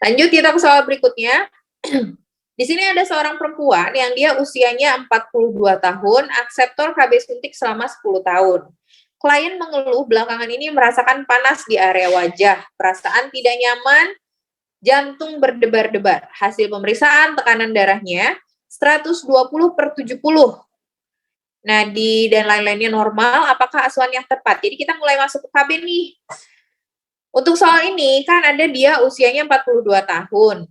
Lanjut kita ke soal berikutnya. Di sini ada seorang perempuan yang dia usianya 42 tahun, akseptor KB suntik selama 10 tahun. Klien mengeluh belakangan ini merasakan panas di area wajah, perasaan tidak nyaman, jantung berdebar-debar. Hasil pemeriksaan tekanan darahnya 120/70. Nah, dan lain-lainnya normal, apakah asuhan yang tepat? Jadi kita mulai masuk ke KB nih. Untuk soal ini, kan ada dia usianya 42 tahun.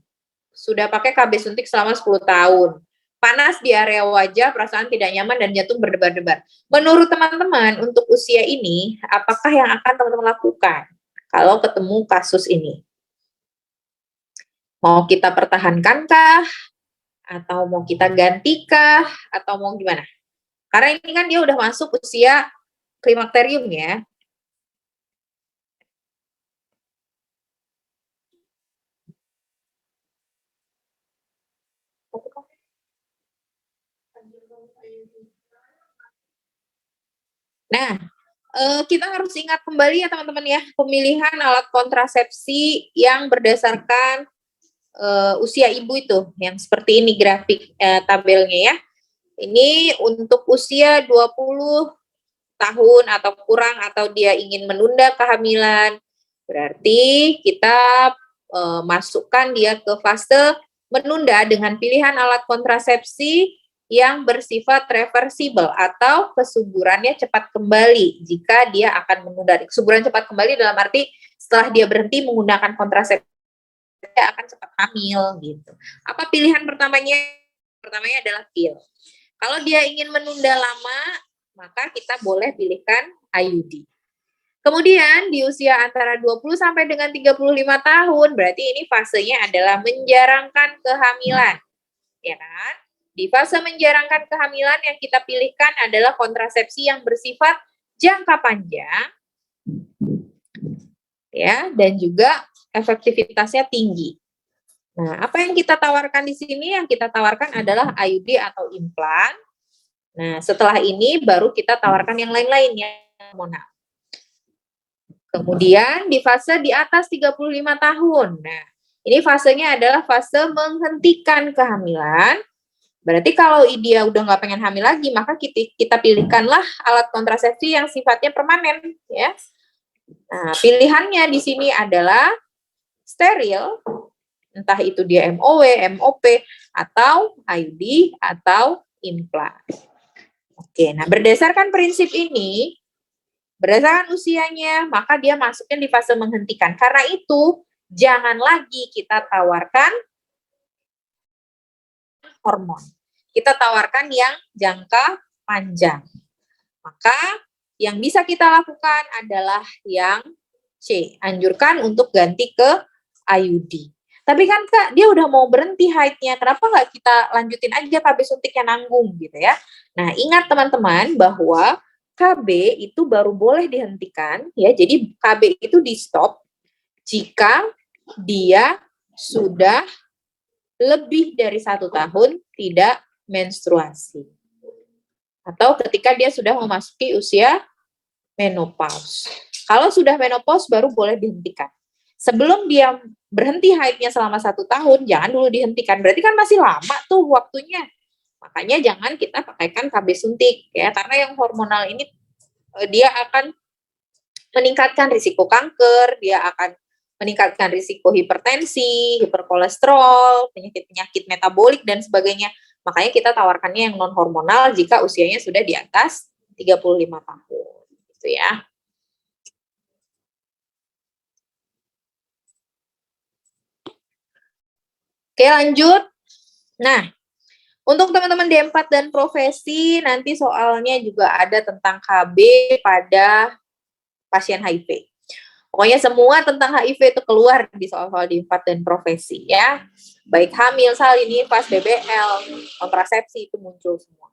Sudah pakai KB suntik selama 10 tahun. Panas di area wajah, perasaan tidak nyaman, dan jantung berdebar-debar. Menurut teman-teman, untuk usia ini, apakah yang akan teman-teman lakukan kalau ketemu kasus ini? Mau kita pertahankankah? Atau mau kita gantikah? Atau mau gimana? Karena ini kan dia udah masuk usia klimakterium ya. Nah, kita harus ingat kembali ya teman-teman ya, pemilihan alat kontrasepsi yang berdasarkan usia ibu itu, yang seperti ini grafik tabelnya ya. Ini untuk usia 20 tahun atau kurang, atau dia ingin menunda kehamilan, berarti kita masukkan dia ke fase menunda dengan pilihan alat kontrasepsi yang bersifat reversible atau kesuburannya cepat kembali jika dia akan menunda. Kesuburan cepat kembali dalam arti setelah dia berhenti menggunakan kontrasepsi dia akan cepat hamil gitu. Apa pilihan pertamanya? Pertamanya adalah pil. Kalau dia ingin menunda lama, maka kita boleh pilihkan IUD. Kemudian di usia antara 20 sampai dengan 35 tahun, berarti ini fasenya adalah menjarangkan kehamilan. Ya kan? Di fase menjarangkan kehamilan yang kita pilihkan adalah kontrasepsi yang bersifat jangka panjang ya, dan juga efektivitasnya tinggi. Nah, apa yang kita tawarkan di sini? Yang kita tawarkan adalah IUD atau implan. Nah, setelah ini baru kita tawarkan yang lain-lainnya hormonal. Kemudian di fase di atas 35 tahun. Nah, ini fasenya adalah fase menghentikan kehamilan. Berarti kalau dia udah nggak pengen hamil lagi, maka kita pilihkanlah alat kontrasepsi yang sifatnya permanen, ya. Nah, pilihannya di sini adalah steril, entah itu dia MOW, MOP, atau IUD, atau implan. Oke, nah berdasarkan prinsip ini, berdasarkan usianya, maka dia masuknya di fase menghentikan. Karena itu, jangan lagi kita tawarkan hormon. Kita tawarkan yang jangka panjang. Maka yang bisa kita lakukan adalah yang C, anjurkan untuk ganti ke IUD. Tapi kan Kak, dia udah mau berhenti haidnya, kenapa nggak kita lanjutin aja KB suntiknya nanggung gitu ya. Nah, ingat teman-teman bahwa KB itu baru boleh dihentikan ya, jadi KB itu di stop jika dia sudah lebih dari 1 tahun tidak menstruasi. Atau ketika dia sudah memasuki usia menopause. Kalau sudah menopause baru boleh dihentikan. Sebelum dia berhenti haidnya selama 1 tahun, jangan dulu dihentikan. Berarti kan masih lama tuh waktunya. Makanya jangan kita pakaikan KB suntik ya, karena yang hormonal ini dia akan meningkatkan risiko kanker, dia akan meningkatkan risiko hipertensi, hiperkolesterol, penyakit-penyakit metabolik dan sebagainya. Makanya kita tawarkannya yang non hormonal jika usianya sudah di atas 35 tahun gitu ya. Oke, lanjut. Nah, untuk teman-teman D4 dan profesi, nanti soalnya juga ada tentang KB pada pasien HIV. Pokoknya semua tentang HIV itu keluar di soal-soal D4 dan profesi ya. Baik hamil, salin, nifas, BBL, kontrasepsi itu muncul semua.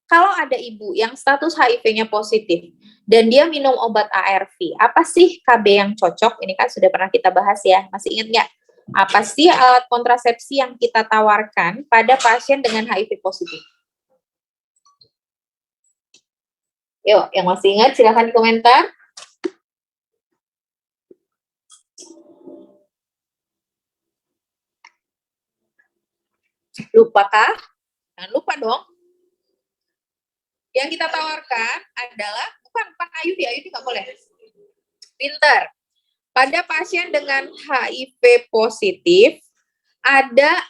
Kalau ada ibu yang status HIV-nya positif dan dia minum obat ARV, apa sih KB yang cocok? Ini kan sudah pernah kita bahas ya, masih ingat nggak? Apa sih alat kontrasepsi yang kita tawarkan pada pasien dengan HIV positif? Yuk, yang masih ingat silahkan komentar. Lupakah? Jangan lupa dong. Yang kita tawarkan adalah, bukan IUD nggak boleh. Pinter. Pada pasien dengan HIV positif, ada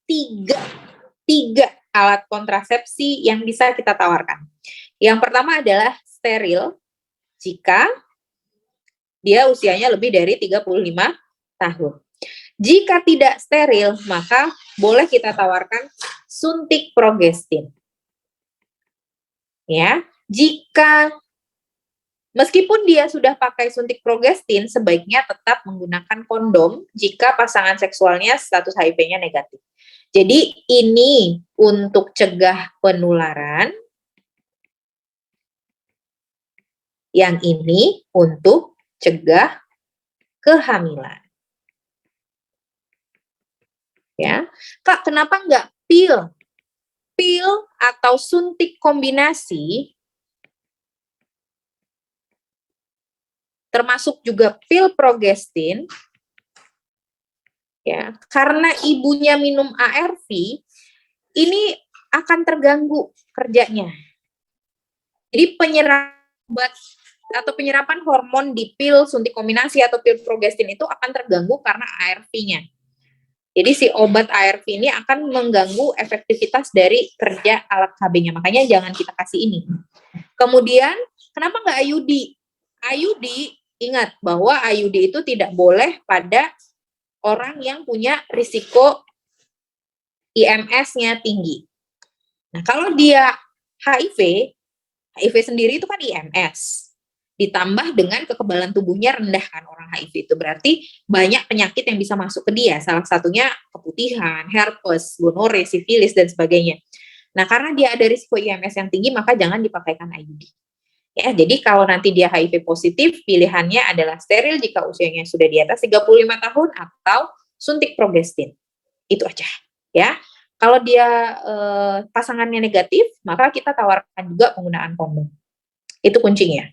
tiga alat kontrasepsi yang bisa kita tawarkan. Yang pertama adalah steril, jika dia usianya lebih dari 35 tahun. Jika tidak steril, maka boleh kita tawarkan suntik progestin. Ya, jika meskipun dia sudah pakai suntik progestin, sebaiknya tetap menggunakan kondom jika pasangan seksualnya status HIV-nya negatif. Jadi ini untuk cegah penularan, yang ini untuk cegah kehamilan. Ya, Kak, kenapa enggak pil? Pil atau suntik kombinasi, termasuk juga pil progestin, ya, karena ibunya minum ARV, ini akan terganggu kerjanya. Jadi penyerapan hormon di pil suntik kombinasi atau pil progestin itu akan terganggu karena ARV-nya. Jadi si obat ARV ini akan mengganggu efektivitas dari kerja alat KB-nya. Makanya jangan kita kasih ini. Kemudian, kenapa nggak IUD? IUD, ingat bahwa IUD itu tidak boleh pada orang yang punya risiko IMS-nya tinggi. Nah, kalau dia HIV sendiri itu kan IMS. Ditambah dengan kekebalan tubuhnya rendah kan orang HIV itu. Berarti banyak penyakit yang bisa masuk ke dia. Salah satunya keputihan, herpes, gonore, sifilis, dan sebagainya. Nah, karena dia ada risiko IMS yang tinggi, maka jangan dipakaikan IUD. Ya, jadi kalau nanti dia HIV positif, pilihannya adalah steril jika usianya sudah di atas 35 tahun atau suntik progestin. Itu aja. Ya. Kalau dia pasangannya negatif, maka kita tawarkan juga penggunaan kondom. Itu kuncinya.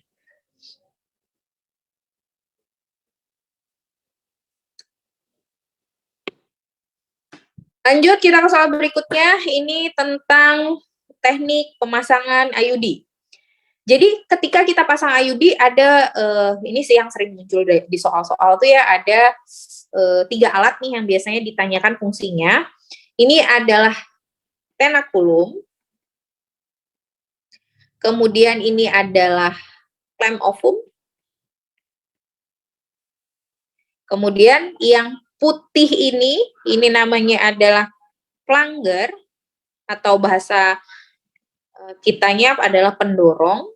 Lanjut kita ke soal berikutnya, ini tentang teknik pemasangan IUD. Jadi ketika kita pasang IUD ada, ini sih yang sering muncul di soal-soal tuh ya, ada 3 alat nih yang biasanya ditanyakan fungsinya. Ini adalah tenakulum, kemudian ini adalah klem ovum, kemudian yang putih ini namanya adalah plunger, atau bahasa kitanya adalah pendorong.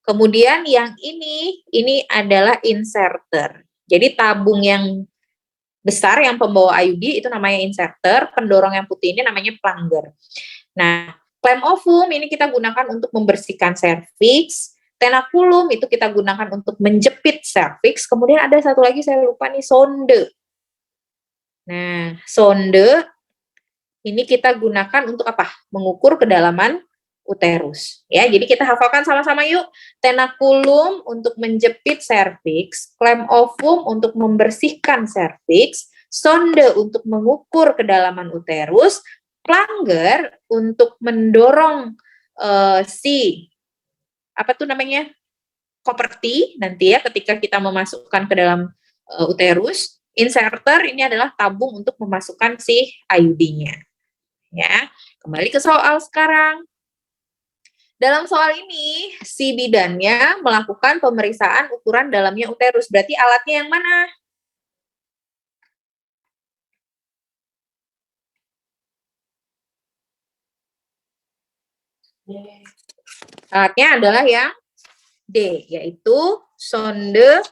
Kemudian yang ini adalah inserter. Jadi tabung yang besar yang pembawa IUD itu namanya inserter, pendorong yang putih ini namanya plunger. Nah, klem ovum ini kita gunakan untuk membersihkan serviks, tenakulum itu kita gunakan untuk menjepit serviks, kemudian ada satu lagi saya lupa nih, sonde. Nah, sonde ini kita gunakan untuk apa? Mengukur kedalaman uterus. Ya, jadi kita hafalkan sama-sama yuk. Tenakulum untuk menjepit serviks, klem ovum untuk membersihkan serviks, sonde untuk mengukur kedalaman uterus, plunger untuk mendorong apa tuh namanya? Koperti nanti ya ketika kita memasukkan ke dalam uterus. Inserter ini adalah tabung untuk memasukkan si IUD-nya. Ya, kembali ke soal sekarang. Dalam soal ini, si bidannya melakukan pemeriksaan ukuran dalamnya uterus. Berarti alatnya yang mana? Alatnya adalah yang D, yaitu sonde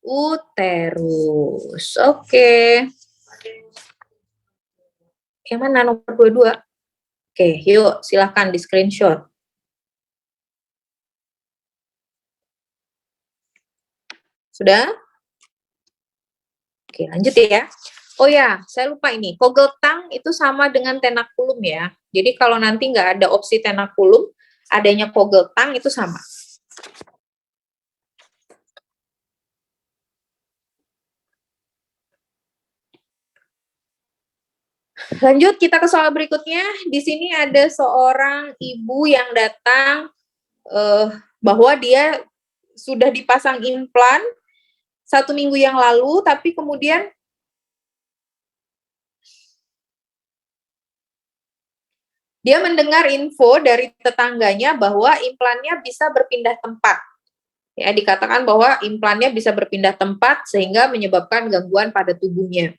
uterus. Oke. Yang mana nomor 22? Oke, yuk silahkan di screenshot. Sudah? Oke, lanjut ya. Oh ya, saya lupa ini. Kogel tang itu sama dengan tenakulum ya. Jadi kalau nanti nggak ada opsi tenakulum, adanya kogel tang itu sama. Lanjut kita ke soal berikutnya. Di sini ada seorang ibu yang datang bahwa dia sudah dipasang implan 1 minggu yang lalu, tapi kemudian dia mendengar info dari tetangganya bahwa implannya bisa berpindah tempat. Ya, dikatakan bahwa implannya bisa berpindah tempat sehingga menyebabkan gangguan pada tubuhnya.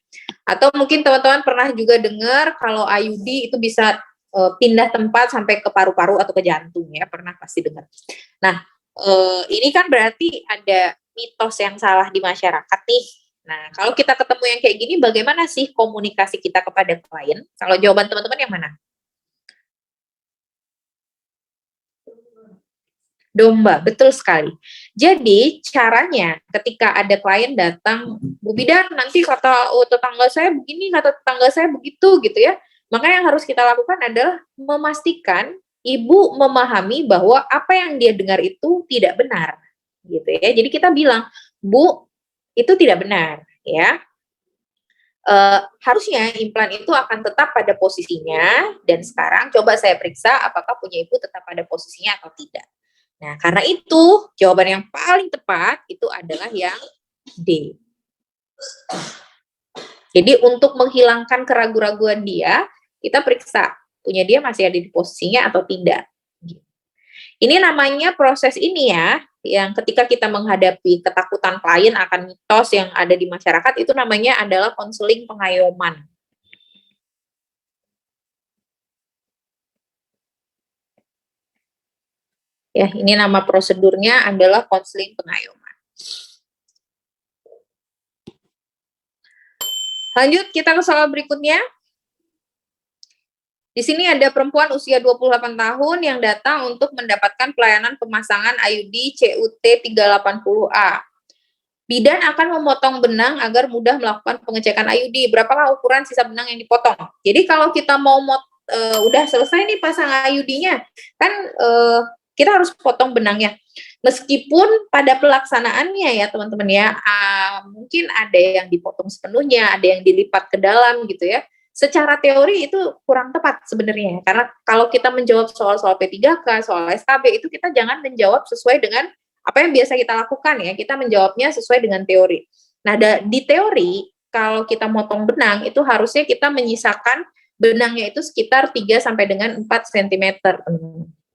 Atau mungkin teman-teman pernah juga dengar kalau IUD itu bisa pindah tempat sampai ke paru-paru atau ke jantung, ya, pernah pasti dengar. Nah, ini kan berarti ada mitos yang salah di masyarakat nih. Nah, kalau kita ketemu yang kayak gini, bagaimana sih komunikasi kita kepada klien? Kalau jawaban teman-teman yang mana? Domba, betul sekali. Jadi caranya ketika ada klien datang, Bu Bidan nanti kata tetangga saya begini, kata tetangga saya begitu gitu ya. Maka yang harus kita lakukan adalah memastikan ibu memahami bahwa apa yang dia dengar itu tidak benar, gitu ya. Jadi kita bilang, Bu, itu tidak benar, ya. Harusnya implan itu akan tetap pada posisinya dan sekarang coba saya periksa apakah punya ibu tetap pada posisinya atau tidak. Nah, karena itu jawaban yang paling tepat itu adalah yang D. Jadi untuk menghilangkan keraguan-raguan dia, kita periksa punya dia masih ada di posisinya atau tidak. Ini namanya proses ini ya, yang ketika kita menghadapi ketakutan klien akan mitos yang ada di masyarakat, itu namanya adalah konseling pengayoman. Ya, ini nama prosedurnya adalah konseling pengayoman. Lanjut, kita ke soal berikutnya. Di sini ada perempuan usia 28 tahun yang datang untuk mendapatkan pelayanan pemasangan IUD CUT 380A. Bidan akan memotong benang agar mudah melakukan pengecekan IUD. Berapakah ukuran sisa benang yang dipotong? Jadi kalau kita mau udah selesai nih pasang IUD-nya, kan kita harus potong benangnya. Meskipun pada pelaksanaannya ya teman-teman ya, mungkin ada yang dipotong sepenuhnya, ada yang dilipat ke dalam gitu ya. Secara teori itu kurang tepat sebenarnya, karena kalau kita menjawab soal-soal P3K, soal SKB itu kita jangan menjawab sesuai dengan apa yang biasa kita lakukan ya, kita menjawabnya sesuai dengan teori. Nah, di teori kalau kita motong benang itu harusnya kita menyisakan benangnya itu sekitar 3 sampai dengan 4 cm.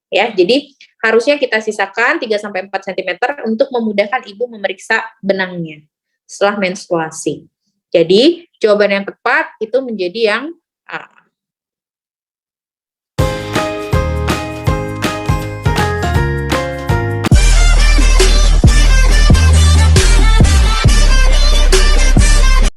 Ya, jadi harusnya kita sisakan 3 sampai 4 cm untuk memudahkan ibu memeriksa benangnya setelah menstruasi. Jadi, jawaban yang tepat itu menjadi yang A.